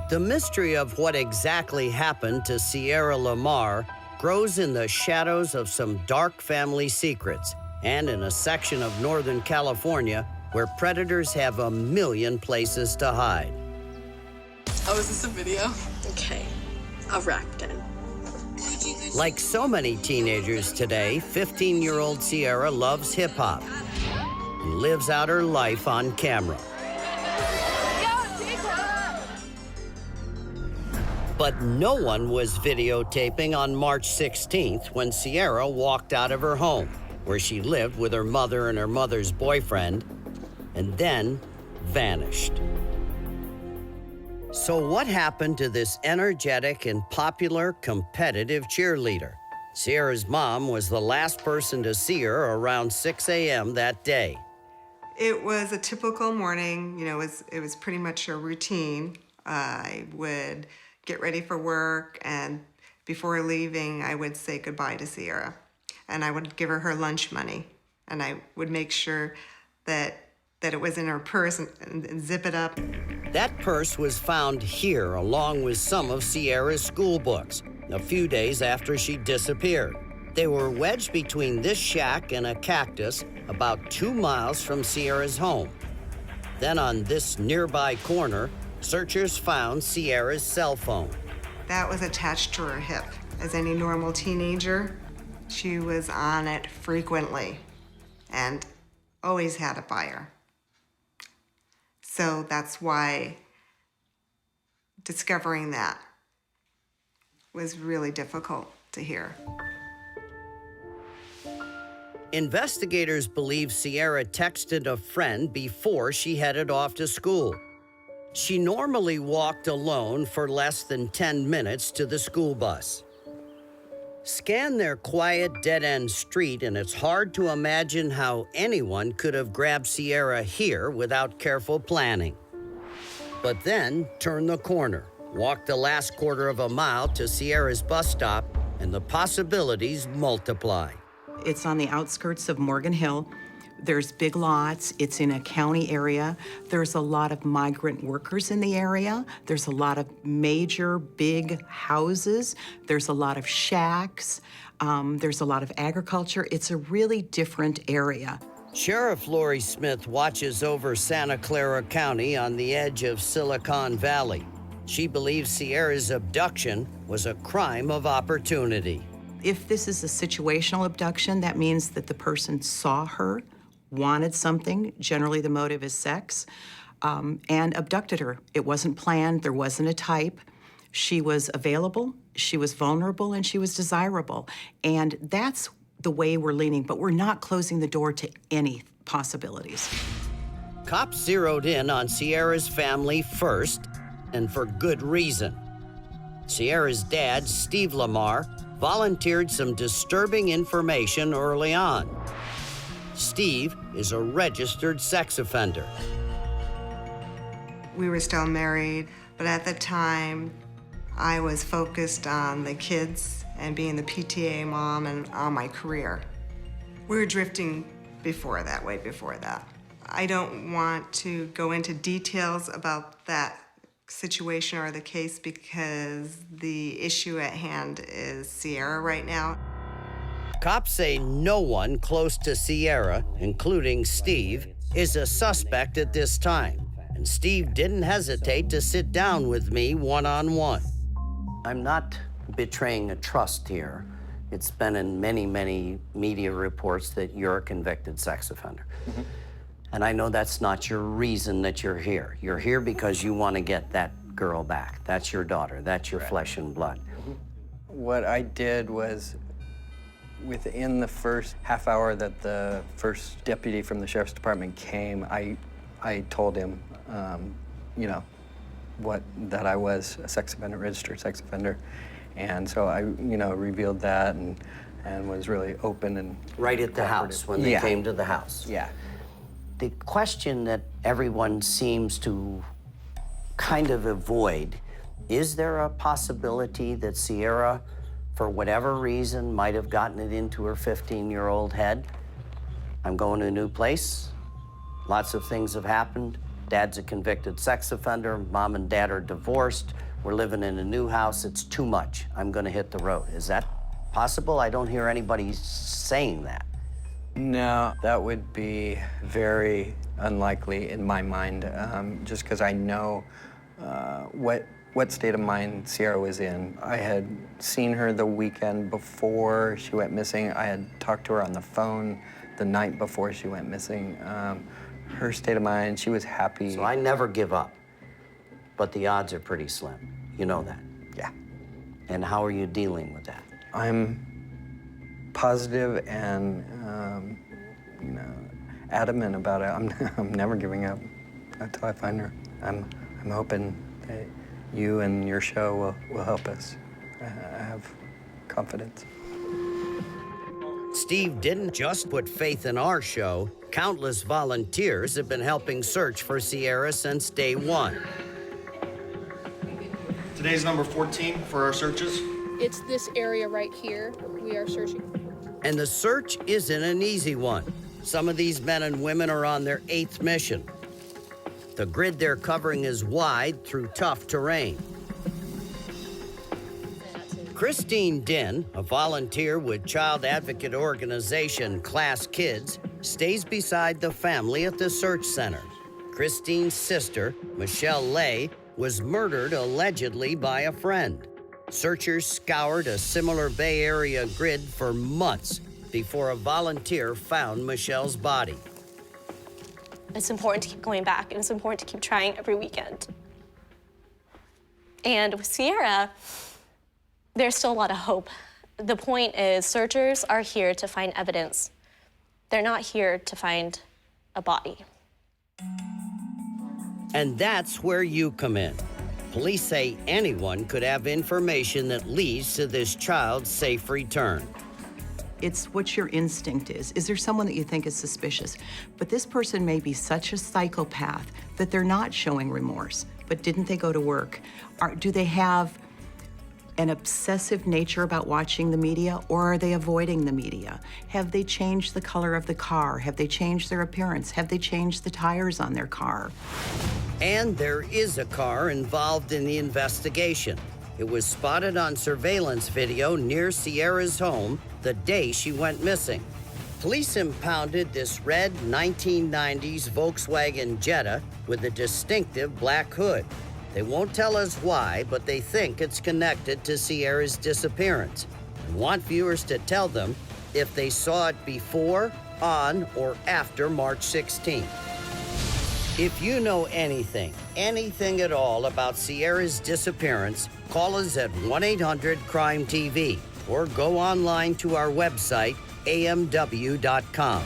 The mystery of what exactly happened to Sierra LaMar grows in the shadows of some dark family secrets and in a section of Northern California where predators have a million places to hide. Oh, is this a video? Okay, I'll wrap it in. Like so many teenagers today, 15-year-old Sierra loves hip-hop and lives out her life on camera. But no one was videotaping on March 16th when Sierra walked out of her home, where she lived with her mother and her mother's boyfriend, and then vanished. So what happened to this energetic and popular competitive cheerleader? Sierra's mom was the last person to see her around 6 a.m. that day. It was a typical morning. You know, it was pretty much a routine. I would get ready for work, and before leaving, I would say goodbye to Sierra. And I would give her lunch money, and I would make sure that it was in her purse and zip it up. That purse was found here along with some of Sierra's school books a few days after she disappeared. They were wedged between this shack and a cactus about 2 miles from Sierra's home. Then on this nearby corner, searchers found Sierra's cell phone. That was attached to her hip. As any normal teenager, she was on it frequently and always had it by her. So that's why discovering that was really difficult to hear. Investigators believe Sierra texted a friend before she headed off to school. She normally walked alone for less than 10 minutes to the school bus. Scan their quiet, dead-end street, and it's hard to imagine how anyone could have grabbed Sierra here without careful planning. But then, turn the corner, walk the last quarter of a mile to Sierra's bus stop, and the possibilities multiply. It's on the outskirts of Morgan Hill. There's big lots. It's in a county area. There's a lot of migrant workers in the area. There's a lot of major big houses. There's a lot of shacks. There's a lot of agriculture. It's a really different area. Sheriff Lori Smith watches over Santa Clara County on the edge of Silicon Valley. She believes Sierra's abduction was a crime of opportunity. If this is a situational abduction, that means that the person saw her, wanted something, generally the motive is sex, and abducted her. It wasn't planned, there wasn't a type. She was available, she was vulnerable, and she was desirable. And that's the way we're leaning, but we're not closing the door to any possibilities. Cops zeroed in on Sierra's family first, and for good reason. Sierra's dad, Steve LaMar, volunteered some disturbing information early on. Steve is a registered sex offender. We were still married, but at the time, I was focused on the kids and being the PTA mom and on my career. We were drifting way before that. I don't want to go into details about that situation or the case because the issue at hand is Sierra right now. Cops say no one close to Sierra, including Steve, is a suspect at this time. And Steve didn't hesitate to sit down with me one-on-one. I'm not betraying a trust here. It's been in many, many media reports that you're a convicted sex offender. Mm-hmm. And I know that's not your reason that you're here. You're here because you want to get that girl back. That's your daughter. That's your flesh and blood. Mm-hmm. What I did was, within the first half hour that the first deputy from the sheriff's department came, I told him, you know, that I was a sex offender, registered sex offender. And so I, you know, revealed that and was really open and right at the house, when they came to the house. Yeah. The question that everyone seems to kind of avoid, is there a possibility that Sierra, for whatever reason, might have gotten it into her 15-year-old head? I'm going to a new place. Lots of things have happened. Dad's a convicted sex offender. Mom and Dad are divorced. We're living in a new house. It's too much. I'm gonna hit the road. Is that possible? I don't hear anybody saying that. No, that would be very unlikely in my mind, just because I know what state of mind Sierra was in. I had seen her the weekend before she went missing. I had talked to her on the phone the night before she went missing. Her state of mind, she was happy. So I never give up, but the odds are pretty slim. You know that. Yeah. And how are you dealing with that? I'm positive and adamant about it. I'm never giving up until I find her. I'm hoping that you and your show will help us. I have confidence. Steve didn't just put faith in our show. Countless volunteers have been helping search for Sierra since day one. Today's number 14 for our searches. It's this area right here we are searching. And the search isn't an easy one. Some of these men and women are on their 8th mission. The grid they're covering is wide through tough terrain. Christine Din, a volunteer with child advocate organization Class Kids, stays beside the family at the search center. Christine's sister, Michelle Lay, was murdered allegedly by a friend. Searchers scoured a similar Bay Area grid for months before a volunteer found Michelle's body. It's important to keep going back, and it's important to keep trying every weekend. And with Sierra, there's still a lot of hope. The point is, searchers are here to find evidence. They're not here to find a body. And that's where you come in. Police say anyone could have information that leads to this child's safe return. It's what your instinct is. Is there someone that you think is suspicious? But this person may be such a psychopath that they're not showing remorse. But didn't they go to work? Do they have an obsessive nature about watching the media, or are they avoiding the media? Have they changed the color of the car? Have they changed their appearance? Have they changed the tires on their car? And there is a car involved in the investigation. It was spotted on surveillance video near Sierra's home the day she went missing. Police impounded this red 1990s Volkswagen Jetta with a distinctive black hood. They won't tell us why, but they think it's connected to Sierra's disappearance and want viewers to tell them if they saw it before, on, or after March 16th. If you know anything at all about Sierra's disappearance, call us at 1-800-CRIME-TV or go online to our website, amw.com.